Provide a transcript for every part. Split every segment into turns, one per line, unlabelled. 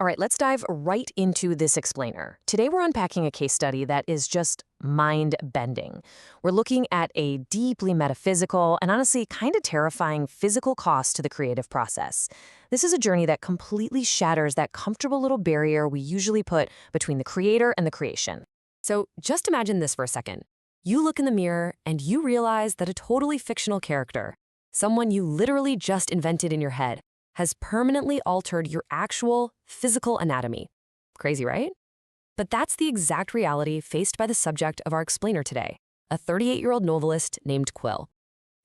All right, let's dive right into this explainer. Today we're unpacking a case study that is just mind-bending. We're looking at a deeply metaphysical and honestly kind of terrifying physical cost to the creative process. This is a journey that completely shatters that comfortable little barrier we usually put between the creator and the creation. So just imagine this for a second. You look in the mirror and you realize that a totally fictional character, someone you literally just invented in your head, has permanently altered your actual physical anatomy. Crazy, right? But that's the exact reality faced by the subject of our explainer today, a 38-year-old novelist named Quill.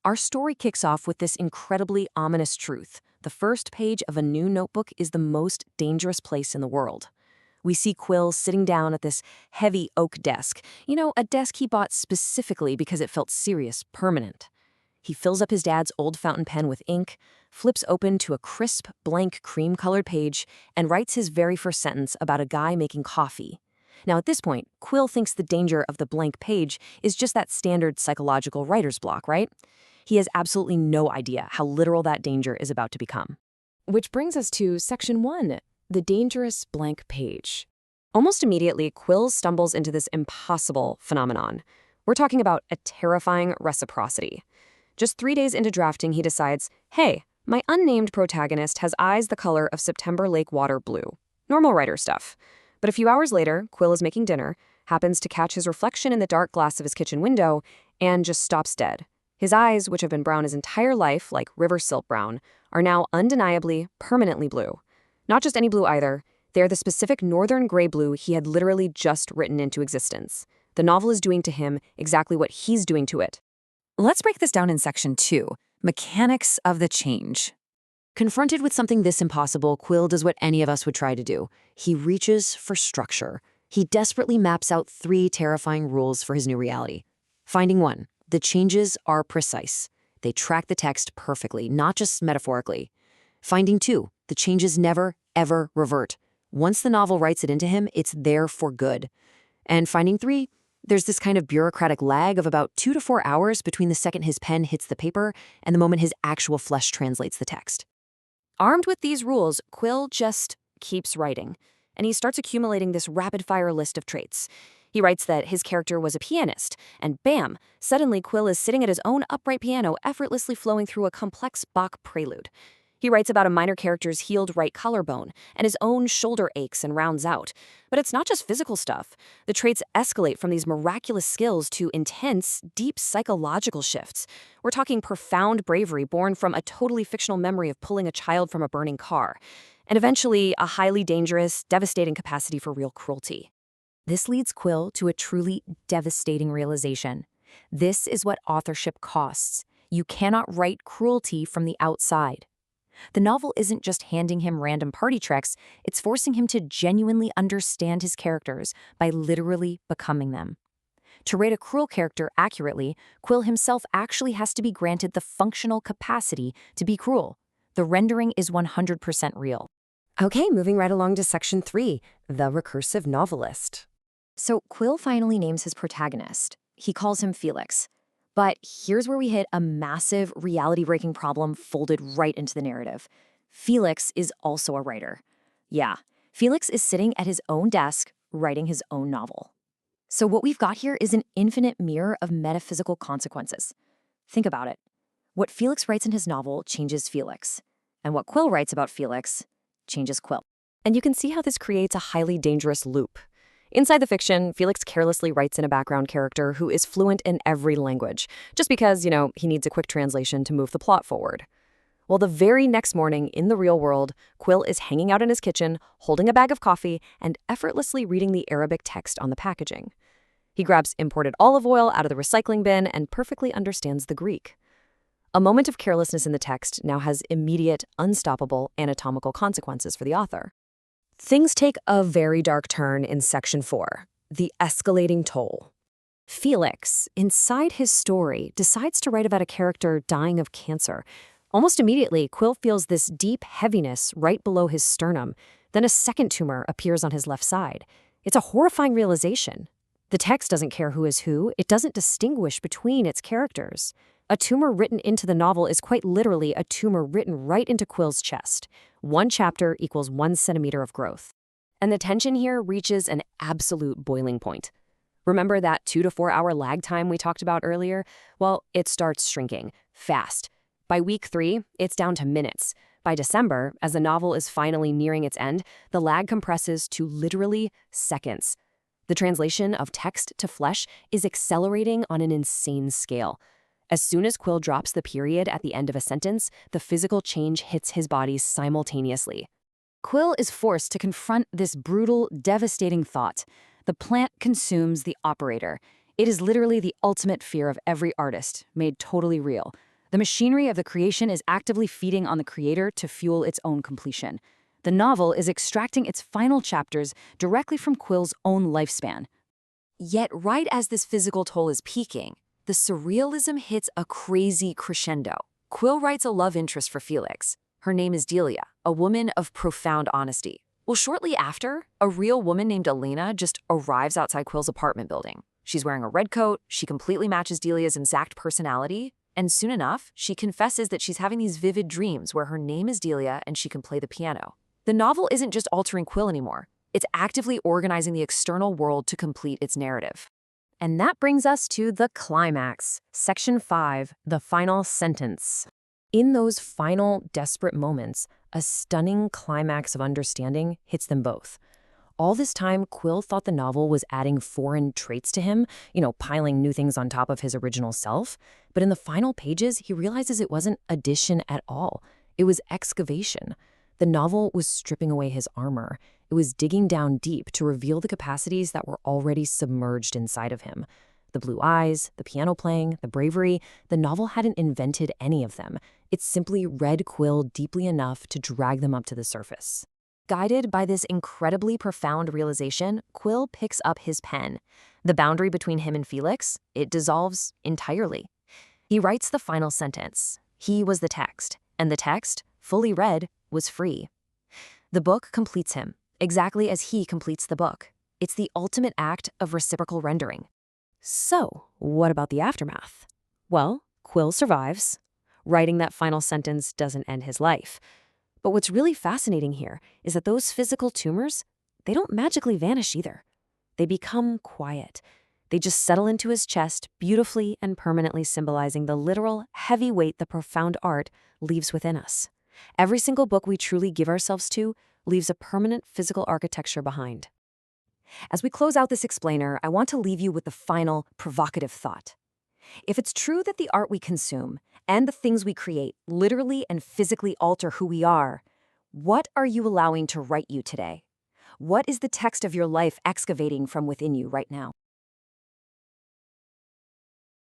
Our story kicks off with this incredibly ominous truth. The first page of a new notebook is the most dangerous place in the world. We see Quill sitting down at this heavy oak desk. A desk he bought specifically because it felt serious, permanent. He fills up his dad's old fountain pen with ink, flips open to a crisp, blank, cream-colored page, and writes his very first sentence about a guy making coffee. Now, at this point, Quill thinks the danger of the blank page is just that standard psychological writer's block, right? He has absolutely no idea how literal that danger is about to become. Which brings us to Section 1, the dangerous blank page. Almost immediately, Quill stumbles into this impossible phenomenon. We're talking about a terrifying reciprocity. Just 3 days into drafting, he decides, hey, my unnamed protagonist has eyes the color of September lake water blue. Normal writer stuff. But a few hours later, Quill is making dinner, happens to catch his reflection in the dark glass of his kitchen window, and just stops dead. His eyes, which have been brown his entire life, like river silt brown, are now undeniably, permanently blue. Not just any blue either. They're the specific northern gray blue he had literally just written into existence. The novel is doing to him exactly what he's doing to it.
Let's break this down in Section 2, Mechanics of the Change.
Confronted with something this impossible, Quill does what any of us would try to do. He reaches for structure. He desperately maps out 3 terrifying rules for his new reality. Finding 1, the changes are precise. They track the text perfectly, not just metaphorically. Finding 2, the changes never, ever revert. Once the novel writes it into him, it's there for good. And finding 3, there's this kind of bureaucratic lag of about 2 to 4 hours between the second his pen hits the paper and the moment his actual flesh translates the text. Armed with these rules, Quill just keeps writing, and he starts accumulating this rapid-fire list of traits. He writes that his character was a pianist, and bam, suddenly Quill is sitting at his own upright piano, effortlessly flowing through a complex Bach prelude. He writes about a minor character's healed right collarbone and his own shoulder aches and rounds out. But it's not just physical stuff. The traits escalate from these miraculous skills to intense, deep psychological shifts. We're talking profound bravery born from a totally fictional memory of pulling a child from a burning car, and eventually a highly dangerous, devastating capacity for real cruelty. This leads Quill to a truly devastating realization. This is what authorship costs. You cannot write cruelty from the outside. The novel isn't just handing him random party tricks, it's forcing him to genuinely understand his characters by literally becoming them. To write a cruel character accurately, Quill himself actually has to be granted the functional capacity to be cruel. The rendering is 100% real. Okay, moving right along to Section 3, the recursive novelist. So Quill finally names his protagonist. He calls him Felix. But here's where we hit a massive reality-breaking problem folded right into the narrative. Felix is also a writer. Yeah, Felix is sitting at his own desk, writing his own novel. So what we've got here is an infinite mirror of metaphysical consequences. Think about it. What Felix writes in his novel changes Felix. And what Quill writes about Felix changes Quill. And you can see how this creates a highly dangerous loop. Inside the fiction, Felix carelessly writes in a background character who is fluent in every language, just because, he needs a quick translation to move the plot forward. Well, the very next morning, in the real world, Quill is hanging out in his kitchen, holding a bag of coffee, and effortlessly reading the Arabic text on the packaging. He grabs imported olive oil out of the recycling bin and perfectly understands the Greek. A moment of carelessness in the text now has immediate, unstoppable anatomical consequences for the author. Things take a very dark turn in Section 4, the escalating toll. Felix, inside his story, decides to write about a character dying of cancer. Almost immediately, Quill feels this deep heaviness right below his sternum. Then a second tumor appears on his left side. It's a horrifying realization. The text doesn't care who is who. It doesn't distinguish between its characters. A tumor written into the novel is quite literally a tumor written right into Quill's chest. One chapter equals 1 centimeter of growth. And the tension here reaches an absolute boiling point. Remember that 2 to 4 hour lag time we talked about earlier? Well, it starts shrinking, fast. By week 3, it's down to minutes. By December, as the novel is finally nearing its end, the lag compresses to literally seconds. The translation of text to flesh is accelerating on an insane scale. As soon as Quill drops the period at the end of a sentence, the physical change hits his body simultaneously.
Quill is forced to confront this brutal, devastating thought. The plant consumes the operator. It is literally the ultimate fear of every artist, made totally real. The machinery of the creation is actively feeding on the creator to fuel its own completion. The novel is extracting its final chapters directly from Quill's own lifespan.
Yet right as this physical toll is peaking, the surrealism hits a crazy crescendo. Quill writes a love interest for Felix. Her name is Delia, a woman of profound honesty. Well, shortly after, a real woman named Elena just arrives outside Quill's apartment building. She's wearing a red coat, she completely matches Delia's exact personality, and soon enough, she confesses that she's having these vivid dreams where her name is Delia and she can play the piano. The novel isn't just altering Quill anymore. It's actively organizing the external world to complete its narrative. And that brings us to the climax. Section 5, the final sentence. In those final, desperate moments, a stunning climax of understanding hits them both. All this time, Quill thought the novel was adding foreign traits to him, piling new things on top of his original self. But in the final pages, he realizes it wasn't addition at all. It was excavation. The novel was stripping away his armor. It was digging down deep to reveal the capacities that were already submerged inside of him. The blue eyes, the piano playing, the bravery, the novel hadn't invented any of them. It simply read Quill deeply enough to drag them up to the surface. Guided by this incredibly profound realization, Quill picks up his pen. The boundary between him and Felix, it dissolves entirely. He writes the final sentence. He was the text, and the text, fully read, was free. The book completes him, exactly as he completes the book. It's the ultimate act of reciprocal rendering. So, what about the aftermath? Well, Quill survives. Writing that final sentence doesn't end his life. But what's really fascinating here is that those physical tumors, they don't magically vanish either. They become quiet. They just settle into his chest, beautifully and permanently symbolizing the literal heavy weight that profound art leaves within us. Every single book we truly give ourselves to leaves a permanent physical architecture behind. As we close out this explainer, I want to leave you with the final provocative thought. If it's true that the art we consume and the things we create literally and physically alter who we are, what are you allowing to write you today? What is the text of your life excavating from within you right now?